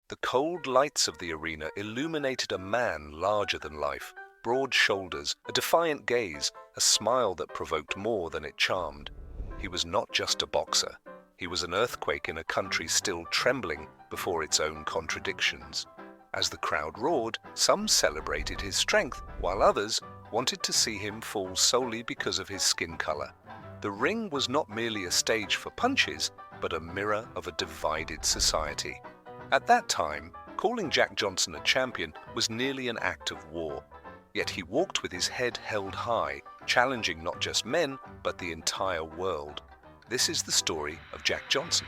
The cold lights of the arena illuminated a man larger than life, broad shoulders, a defiant gaze, a smile that provoked more than it charmed. He was not just a boxer. He was an earthquake in a country still trembling before its own contradictions. As the crowd roared, some celebrated his strength, while others wanted to see him fall solely because of his skin color. The ring was not merely a stage for punches, but a mirror of a divided society. At that time, calling Jack Johnson a champion was nearly an act of war. Yet he walked with his head held high, challenging not just men, but the entire world. This is the story of Jack Johnson.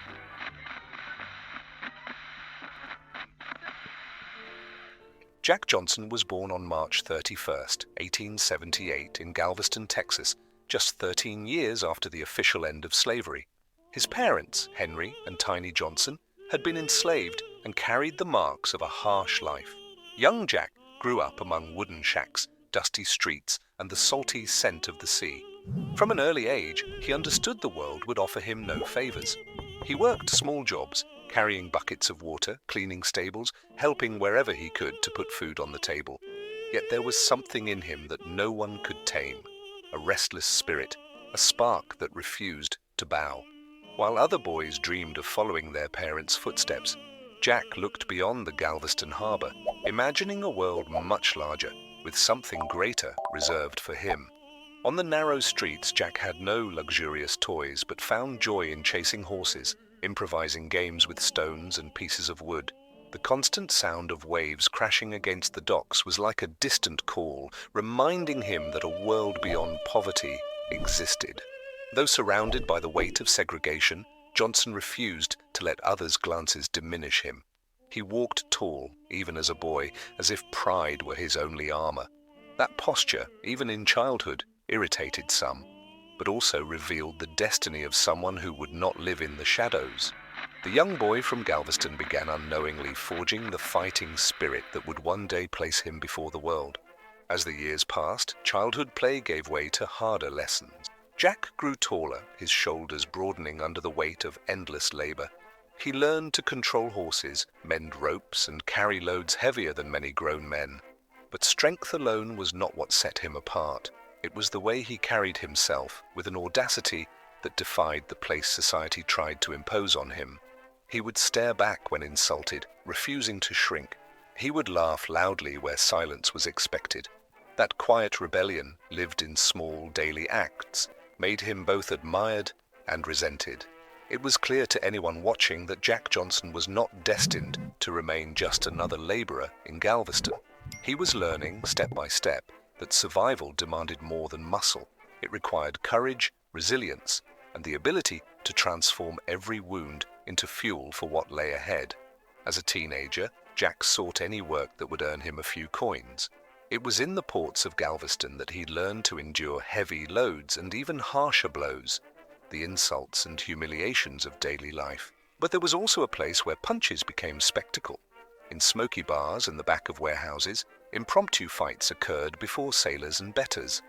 Jack Johnson was born on March 31st, 1878 in Galveston, Texas, just 13 years after the official end of slavery. His parents, Henry and Tiny Johnson, had been enslaved and carried the marks of a harsh life. Young Jack grew up among wooden shacks, dusty streets, and the salty scent of the sea. From an early age, he understood the world would offer him no favors. He worked small jobs, carrying buckets of water, cleaning stables, helping wherever he could to put food on the table. Yet there was something in him that no one could tame, a restless spirit, a spark that refused to bow. While other boys dreamed of following their parents' footsteps, Jack looked beyond the Galveston harbor, imagining a world much larger, with something greater reserved for him. On the narrow streets, Jack had no luxurious toys, but found joy in chasing horses, improvising games with stones and pieces of wood. The constant sound of waves crashing against the docks was like a distant call, reminding him that a world beyond poverty existed. Though surrounded by the weight of segregation, Johnson refused to let others' glances diminish him. He walked tall, even as a boy, as if pride were his only armor. That posture, even in childhood, irritated some, but also revealed the destiny of someone who would not live in the shadows. The young boy from Galveston began unknowingly forging the fighting spirit that would one day place him before the world. As the years passed, childhood play gave way to harder lessons. Jack grew taller, his shoulders broadening under the weight of endless labor. He learned to control horses, mend ropes, and carry loads heavier than many grown men. But strength alone was not what set him apart. It was the way he carried himself, with an audacity that defied the place society tried to impose on him. He would stare back when insulted, refusing to shrink. He would laugh loudly where silence was expected. That quiet rebellion, lived in small daily acts, made him both admired and resented. It was clear to anyone watching that Jack Johnson was not destined to remain just another laborer in Galveston. He was learning, step by step, that survival demanded more than muscle. It required courage, resilience, and the ability to transform every wound into fuel for what lay ahead. As a teenager, Jack sought any work that would earn him a few coins. It was in the ports of Galveston that he learned to endure heavy loads and even harsher blows, the insults and humiliations of daily life. But there was also a place where punches became spectacle. In smoky bars and the back of warehouses, impromptu fights occurred before sailors and bettors.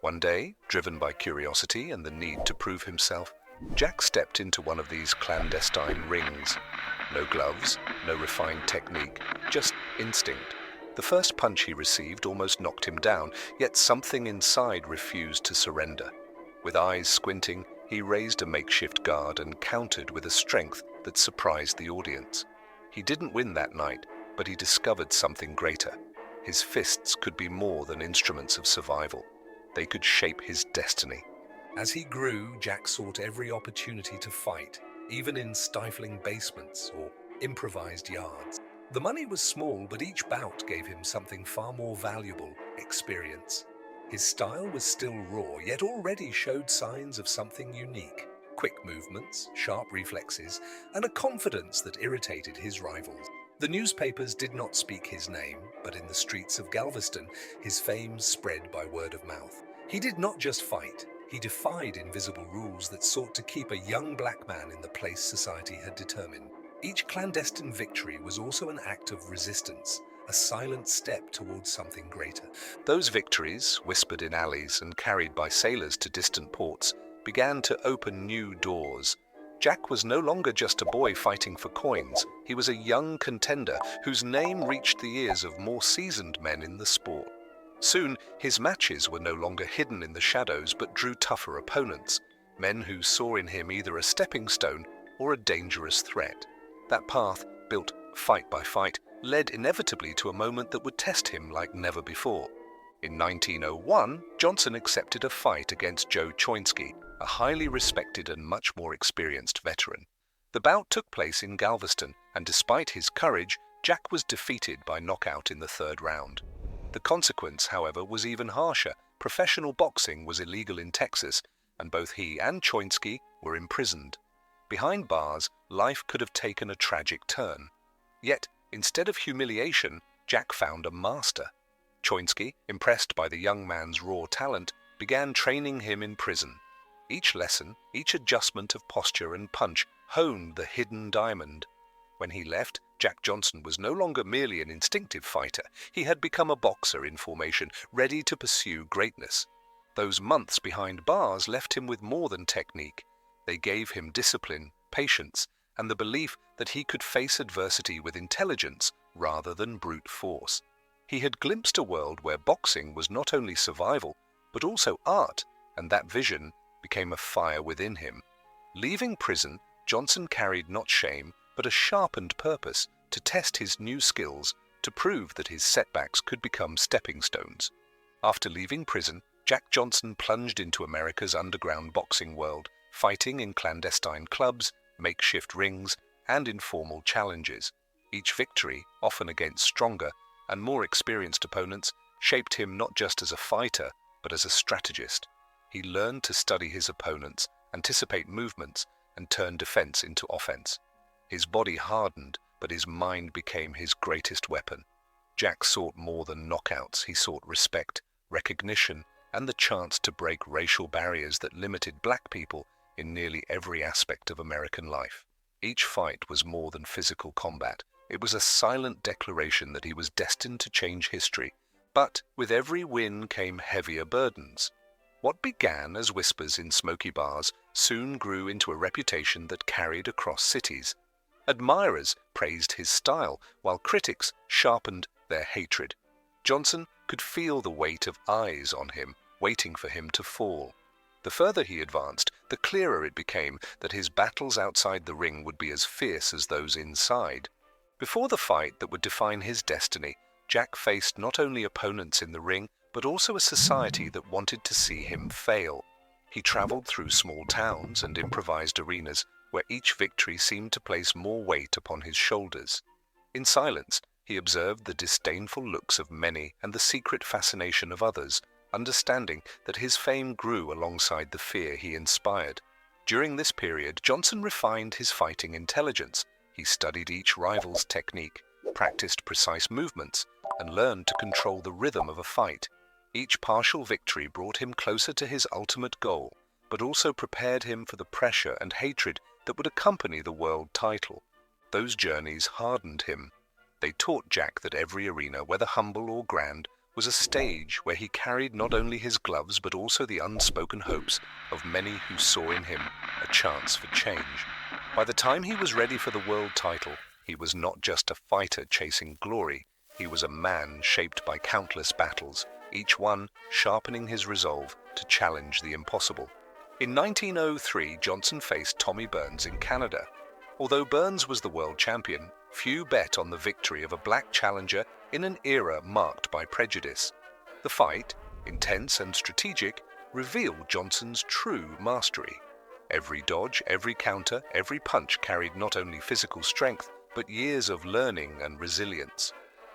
One day, driven by curiosity and the need to prove himself, Jack stepped into one of these clandestine rings. No gloves, no refined technique, just instinct. The first punch he received almost knocked him down, yet something inside refused to surrender. With eyes squinting, he raised a makeshift guard and countered with a strength that surprised the audience. He didn't win that night, but he discovered something greater. His fists could be more than instruments of survival. They could shape his destiny. As he grew, Jack sought every opportunity to fight, even in stifling basements or improvised yards. The money was small, but each bout gave him something far more valuable: experience. His style was still raw, yet already showed signs of something unique. Quick movements, sharp reflexes, and a confidence that irritated his rivals. The newspapers did not speak his name, but in the streets of Galveston, his fame spread by word of mouth. He did not just fight. He defied invisible rules that sought to keep a young black man in the place society had determined. Each clandestine victory was also an act of resistance, a silent step towards something greater. Those victories, whispered in alleys and carried by sailors to distant ports, began to open new doors. Jack was no longer just a boy fighting for coins. He was a young contender whose name reached the ears of more seasoned men in the sport. Soon, his matches were no longer hidden in the shadows but drew tougher opponents, men who saw in him either a stepping stone or a dangerous threat. That path, built fight by fight, led inevitably to a moment that would test him like never before. In 1901, Johnson accepted a fight against Joe Choinsky, a highly respected and much more experienced veteran. The bout took place in Galveston, and despite his courage, Jack was defeated by knockout in the third round. The consequence, however, was even harsher. Professional boxing was illegal in Texas, and both he and Choinsky were imprisoned. Behind bars, life could have taken a tragic turn. Yet, instead of humiliation, Jack found a master. Choinsky, impressed by the young man's raw talent, began training him in prison. Each lesson, each adjustment of posture and punch honed the hidden diamond. When he left, Jack Johnson was no longer merely an instinctive fighter. He had become a boxer in formation, ready to pursue greatness. Those months behind bars left him with more than technique. They gave him discipline, patience, and the belief that he could face adversity with intelligence rather than brute force. He had glimpsed a world where boxing was not only survival, but also art, and that vision became a fire within him. Leaving prison, Johnson carried not shame, but a sharpened purpose to test his new skills, to prove that his setbacks could become stepping stones. After leaving prison, Jack Johnson plunged into America's underground boxing world, fighting in clandestine clubs, makeshift rings, and informal challenges. Each victory, often against stronger and more experienced opponents, shaped him not just as a fighter, but as a strategist. He learned to study his opponents, anticipate movements, and turn defense into offense. His body hardened, but his mind became his greatest weapon. Jack sought more than knockouts. He sought respect, recognition, and the chance to break racial barriers that limited black people in nearly every aspect of American life. Each fight was more than physical combat. It was a silent declaration that he was destined to change history. But with every win came heavier burdens. What began as whispers in smoky bars soon grew into a reputation that carried across cities. Admirers praised his style, while critics sharpened their hatred. Johnson could feel the weight of eyes on him, waiting for him to fall. The further he advanced, the clearer it became that his battles outside the ring would be as fierce as those inside. Before the fight that would define his destiny, Jack faced not only opponents in the ring, but also a society that wanted to see him fail. He traveled through small towns and improvised arenas, where each victory seemed to place more weight upon his shoulders. In silence, he observed the disdainful looks of many and the secret fascination of others, understanding that his fame grew alongside the fear he inspired. During this period, Johnson refined his fighting intelligence. He studied each rival's technique, practiced precise movements, and learned to control the rhythm of a fight. Each partial victory brought him closer to his ultimate goal, but also prepared him for the pressure and hatred that would accompany the world title. Those journeys hardened him. They taught Jack that every arena, whether humble or grand, was a stage where he carried not only his gloves but also the unspoken hopes of many who saw in him a chance for change. By the time he was ready for the world title, he was not just a fighter chasing glory. He was a man shaped by countless battles, each one sharpening his resolve to challenge the impossible. In 1903, Johnson faced Tommy Burns in Canada. Although Burns was the world champion, few bet on the victory of a black challenger in an era marked by prejudice. The fight, intense and strategic, revealed Johnson's true mastery. Every dodge, every counter, every punch carried not only physical strength, but years of learning and resilience.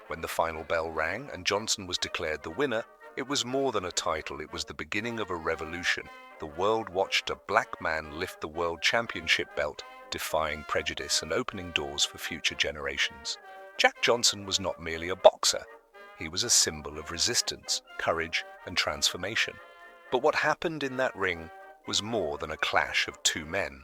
When the final bell rang and Johnson was declared the winner, it was more than a title, it was the beginning of a revolution. The world watched a black man lift the world championship belt, defying prejudice and opening doors for future generations. Jack Johnson was not merely a boxer. He was a symbol of resistance, courage, and transformation. But what happened in that ring was more than a clash of two men.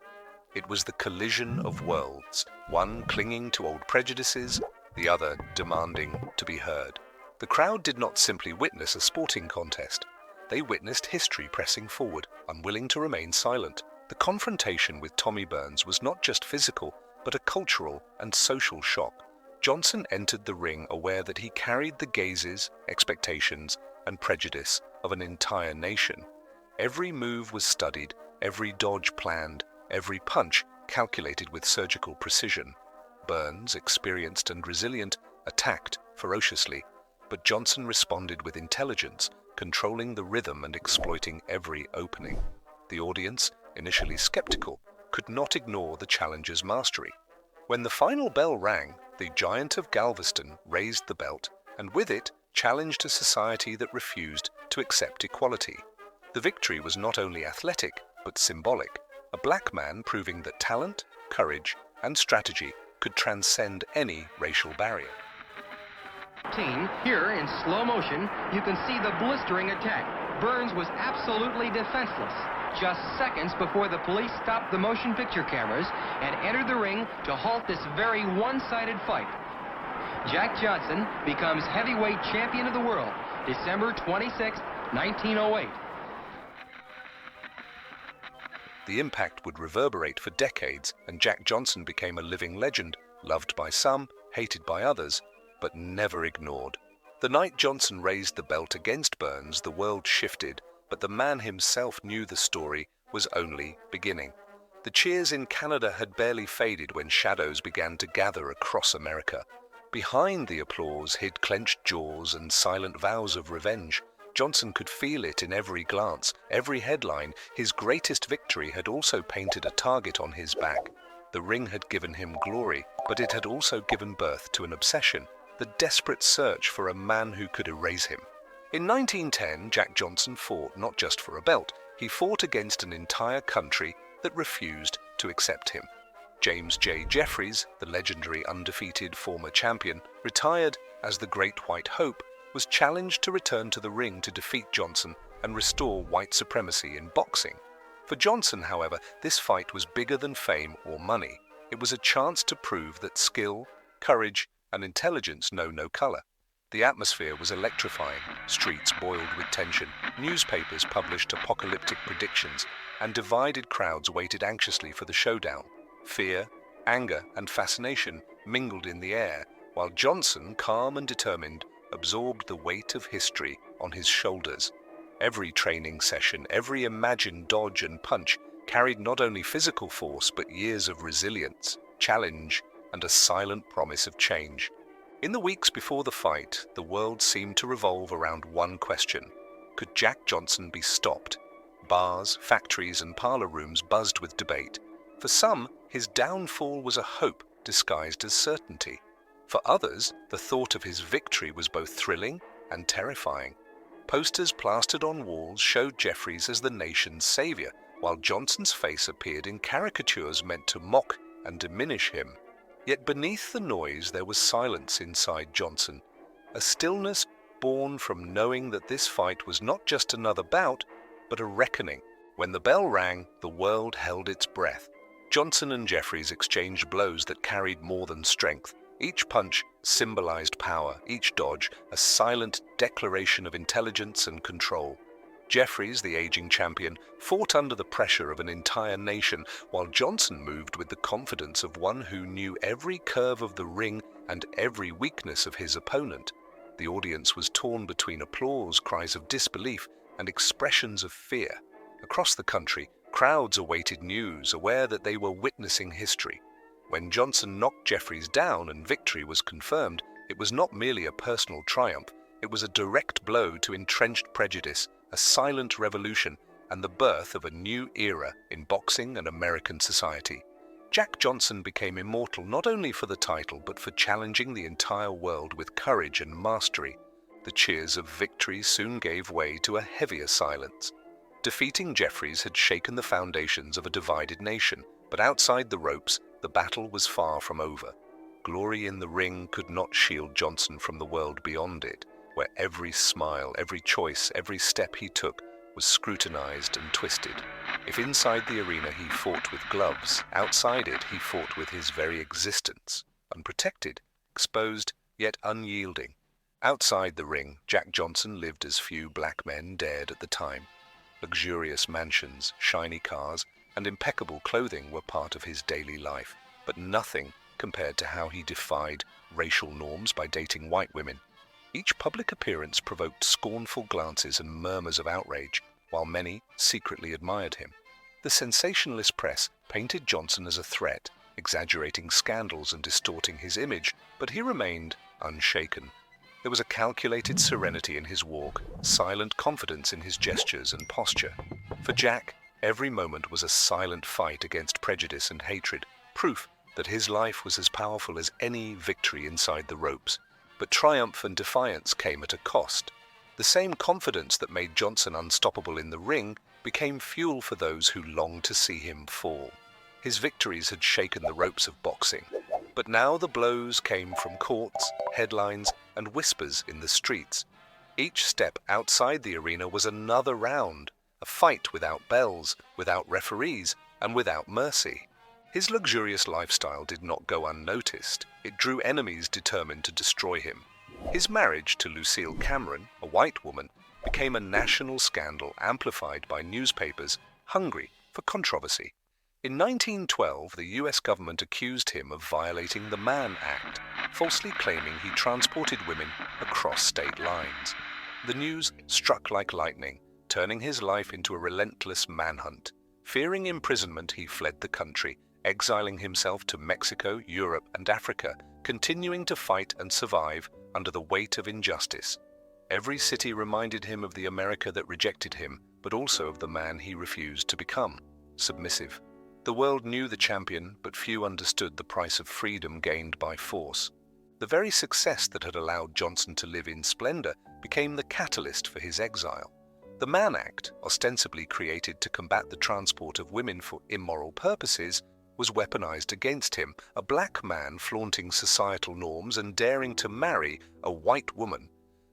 It was the collision of worlds, one clinging to old prejudices, the other demanding to be heard. The crowd did not simply witness a sporting contest. They witnessed history pressing forward, unwilling to remain silent. The confrontation with Tommy Burns was not just physical, but a cultural and social shock. Johnson entered the ring aware that he carried the gazes, expectations, and prejudice of an entire nation. Every move was studied, every dodge planned, every punch calculated with surgical precision. Burns, experienced and resilient, attacked ferociously, but Johnson responded with intelligence, controlling the rhythm and exploiting every opening. The audience, initially skeptical, could not ignore the challenger's mastery. When the final bell rang, the Giant of Galveston raised the belt, and with it challenged a society that refused to accept equality. The victory was not only athletic, but symbolic, a black man proving that talent, courage, and strategy could transcend any racial barrier. Here, in slow motion, you can see the blistering attack. Burns was absolutely defenseless, just seconds before the police stopped the motion picture cameras and entered the ring to halt this very one-sided fight. Jack Johnson becomes heavyweight champion of the world, December 26, 1908. The impact would reverberate for decades, and Jack Johnson became a living legend, loved by some, hated by others, but never ignored. The night Johnson raised the belt against Burns, the world shifted, but the man himself knew the story was only beginning. The cheers in Canada had barely faded when shadows began to gather across America. Behind the applause hid clenched jaws and silent vows of revenge. Johnson could feel it in every glance, every headline. His greatest victory had also painted a target on his back. The ring had given him glory, but it had also given birth to an obsession, the desperate search for a man who could erase him. In 1910, Jack Johnson fought not just for a belt, he fought against an entire country that refused to accept him. James J. Jeffries, the legendary undefeated former champion, retired as the Great White Hope, was challenged to return to the ring to defeat Johnson and restore white supremacy in boxing. For Johnson, however, this fight was bigger than fame or money. It was a chance to prove that skill, courage, and intelligence know no color. The atmosphere was electrifying, streets boiled with tension, newspapers published apocalyptic predictions, and divided crowds waited anxiously for the showdown. Fear, anger, and fascination mingled in the air, while Johnson, calm and determined, absorbed the weight of history on his shoulders. Every training session, every imagined dodge and punch carried not only physical force but years of resilience, challenge, and a silent promise of change. In the weeks before the fight, the world seemed to revolve around one question: could Jack Johnson be stopped? Bars, factories, and parlor rooms buzzed with debate. For some, his downfall was a hope disguised as certainty. For others, the thought of his victory was both thrilling and terrifying. Posters plastered on walls showed Jeffries as the nation's savior, while Johnson's face appeared in caricatures meant to mock and diminish him. Yet beneath the noise there was silence inside Johnson, a stillness born from knowing that this fight was not just another bout, but a reckoning. When the bell rang, the world held its breath. Johnson and Jeffries exchanged blows that carried more than strength. Each punch symbolized power, each dodge a silent declaration of intelligence and control. Jeffries, the aging champion, fought under the pressure of an entire nation, while Johnson moved with the confidence of one who knew every curve of the ring and every weakness of his opponent. The audience was torn between applause, cries of disbelief, and expressions of fear. Across the country, crowds awaited news, aware that they were witnessing history. When Johnson knocked Jeffries down and victory was confirmed, it was not merely a personal triumph, it was a direct blow to entrenched prejudice, a silent revolution, and the birth of a new era in boxing and American society. Jack Johnson became immortal not only for the title, but for challenging the entire world with courage and mastery. The cheers of victory soon gave way to a heavier silence. Defeating Jeffries had shaken the foundations of a divided nation, but outside the ropes, the battle was far from over. Glory in the ring could not shield Johnson from the world beyond it, where every smile, every choice, every step he took was scrutinized and twisted. If inside the arena he fought with gloves, outside it he fought with his very existence, unprotected, exposed, yet unyielding. Outside the ring, Jack Johnson lived as few black men dared at the time. Luxurious mansions, shiny cars, and impeccable clothing were part of his daily life, but nothing compared to how he defied racial norms by dating white women. Each public appearance provoked scornful glances and murmurs of outrage, while many secretly admired him. The sensationalist press painted Johnson as a threat, exaggerating scandals and distorting his image, but he remained unshaken. There was a calculated serenity in his walk, silent confidence in his gestures and posture. For Jack, every moment was a silent fight against prejudice and hatred, proof that his life was as powerful as any victory inside the ropes. But triumph and defiance came at a cost. The same confidence that made Johnson unstoppable in the ring became fuel for those who longed to see him fall. His victories had shaken the ropes of boxing, but now the blows came from courts, headlines, and whispers in the streets. Each step outside the arena was another round, a fight without bells, without referees, and without mercy. His luxurious lifestyle did not go unnoticed. It drew enemies determined to destroy him. His marriage to Lucille Cameron, a white woman, became a national scandal amplified by newspapers hungry for controversy. In 1912, the US government accused him of violating the Mann Act, falsely claiming he transported women across state lines. The news struck like lightning, turning his life into a relentless manhunt. Fearing imprisonment, he fled the country, exiling himself to Mexico, Europe, and Africa, continuing to fight and survive under the weight of injustice. Every city reminded him of the America that rejected him, but also of the man he refused to become, submissive. The world knew the champion, but few understood the price of freedom gained by force. The very success that had allowed Johnson to live in splendor became the catalyst for his exile. The Mann Act, ostensibly created to combat the transport of women for immoral purposes, was weaponized against him, a black man flaunting societal norms and daring to marry a white woman.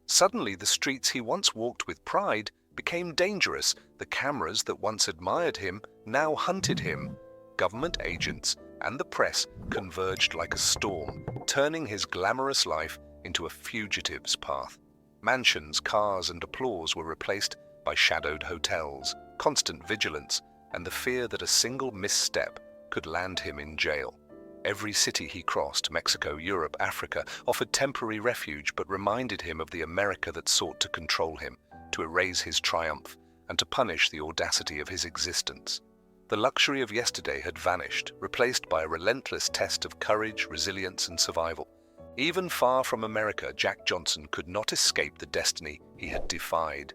Suddenly, the streets he once walked with pride became dangerous. The cameras that once admired him now hunted him. Government agents and the press converged like a storm, turning his glamorous life into a fugitive's path. Mansions, cars, and applause were replaced by shadowed hotels, constant vigilance, and the fear that a single misstep could land him in jail. Every city he crossed, Mexico, Europe, Africa, offered temporary refuge but reminded him of the America that sought to control him, to erase his triumph, and to punish the audacity of his existence. The luxury of yesterday had vanished, replaced by a relentless test of courage, resilience, and survival. Even far from America, Jack Johnson could not escape the destiny he had defied.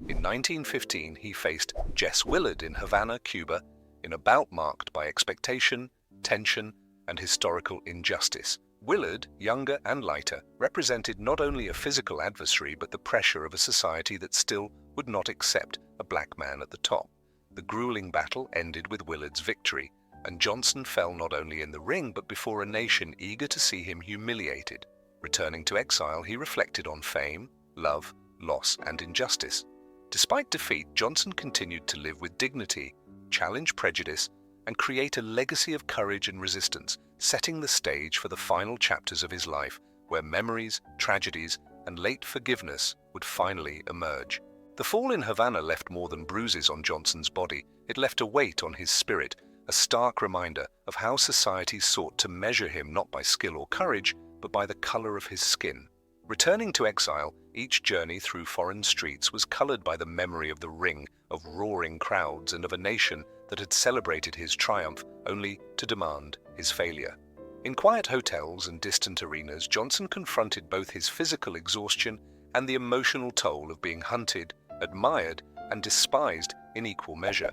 In 1915, he faced Jess Willard in Havana, Cuba, in a bout marked by expectation, tension, and historical injustice. Willard, younger and lighter, represented not only a physical adversary but the pressure of a society that still would not accept a black man at the top. The grueling battle ended with Willard's victory, and Johnson fell not only in the ring but before a nation eager to see him humiliated. Returning to exile, he reflected on fame, love, loss, and injustice. Despite defeat, Johnson continued to live with dignity, challenge prejudice, and create a legacy of courage and resistance, setting the stage for the final chapters of his life, where memories, tragedies, and late forgiveness would finally emerge. The fall in Havana left more than bruises on Johnson's body. It left a weight on his spirit, a stark reminder of how society sought to measure him not by skill or courage, but by the color of his skin. Returning to exile, each journey through foreign streets was colored by the memory of the ring, of roaring crowds, and of a nation that had celebrated his triumph only to demand his failure. In quiet hotels and distant arenas, Johnson confronted both his physical exhaustion and the emotional toll of being hunted, admired, and despised in equal measure.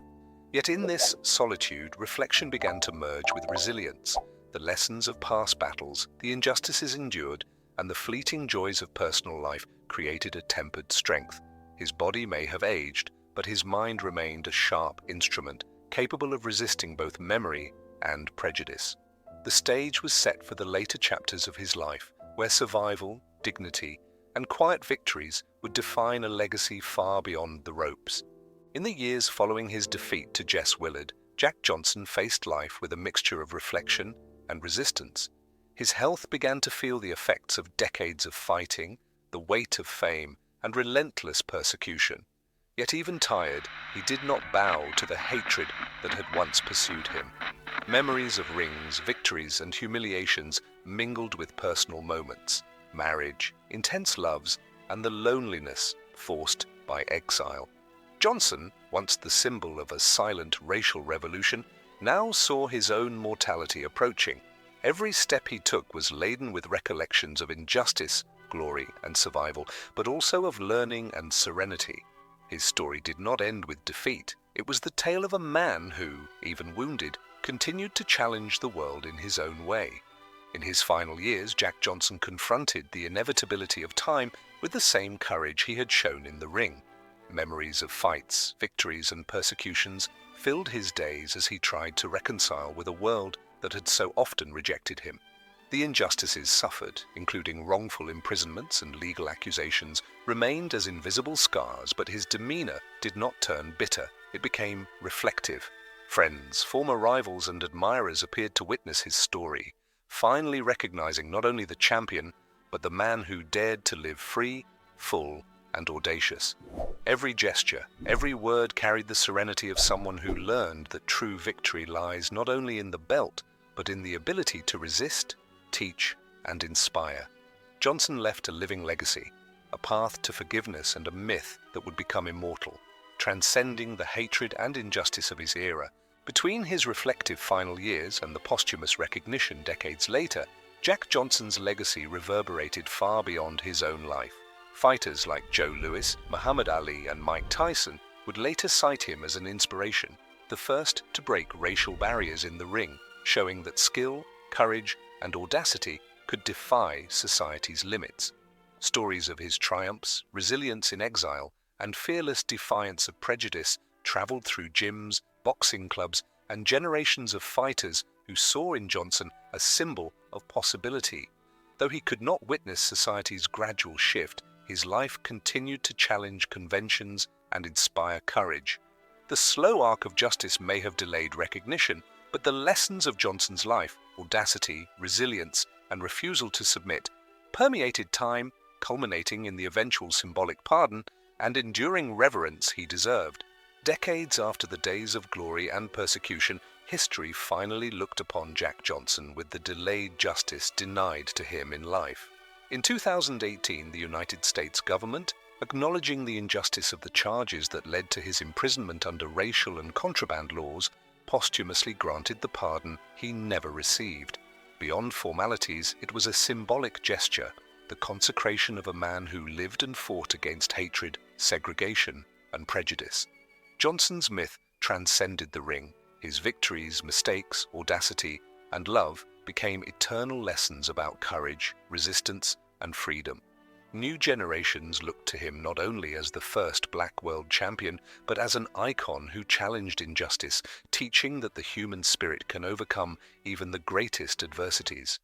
Yet in this solitude, reflection began to merge with resilience. The lessons of past battles, the injustices endured, and the fleeting joys of personal life created a tempered strength. His body may have aged, but his mind remained a sharp instrument, capable of resisting both memory and prejudice. The stage was set for the later chapters of his life, where survival, dignity, and quiet victories would define a legacy far beyond the ropes. In the years following his defeat to Jess Willard, Jack Johnson faced life with a mixture of reflection and resistance. His health began to feel the effects of decades of fighting, the weight of fame, and relentless persecution. Yet even tired, he did not bow to the hatred that had once pursued him. Memories of rings, victories, and humiliations mingled with personal moments, marriage, intense loves, and the loneliness forced by exile. Johnson, once the symbol of a silent racial revolution, now saw his own mortality approaching. Every step he took was laden with recollections of injustice, glory, and survival, but also of learning and serenity. His story did not end with defeat. It was the tale of a man who, even wounded, continued to challenge the world in his own way. In his final years, Jack Johnson confronted the inevitability of time with the same courage he had shown in the ring. Memories of fights, victories, and persecutions filled his days as he tried to reconcile with a world that had so often rejected him. The injustices suffered, including wrongful imprisonments and legal accusations, remained as invisible scars, but his demeanor did not turn bitter. It became reflective. Friends, former rivals, and admirers appeared to witness his story, finally recognizing not only the champion, but the man who dared to live free, full, and audacious. Every gesture, every word carried the serenity of someone who learned that true victory lies not only in the belt, but in the ability to resist, teach, and inspire. Johnson left a living legacy, a path to forgiveness and a myth that would become immortal, transcending the hatred and injustice of his era. Between his reflective final years and the posthumous recognition decades later, Jack Johnson's legacy reverberated far beyond his own life. Fighters like Joe Louis, Muhammad Ali, and Mike Tyson would later cite him as an inspiration, the first to break racial barriers in the ring, showing that skill, courage, and audacity could defy society's limits. Stories of his triumphs, resilience in exile, and fearless defiance of prejudice traveled through gyms, boxing clubs, and generations of fighters who saw in Johnson a symbol of possibility. Though he could not witness society's gradual shift, his life continued to challenge conventions and inspire courage. The slow arc of justice may have delayed recognition, but the lessons of Johnson's life, audacity, resilience, and refusal to submit, permeated time, culminating in the eventual symbolic pardon and enduring reverence he deserved. Decades after the days of glory and persecution, history finally looked upon Jack Johnson with the delayed justice denied to him in life. In 2018, the United States government, acknowledging the injustice of the charges that led to his imprisonment under racial and contraband laws, posthumously granted the pardon he never received. Beyond formalities, it was a symbolic gesture, the consecration of a man who lived and fought against hatred, segregation, and prejudice. Johnson's myth transcended the ring. His victories, mistakes, audacity, and love became eternal lessons about courage, resistance, and freedom. New generations looked to him not only as the first black world champion, but as an icon who challenged injustice, teaching that the human spirit can overcome even the greatest adversities.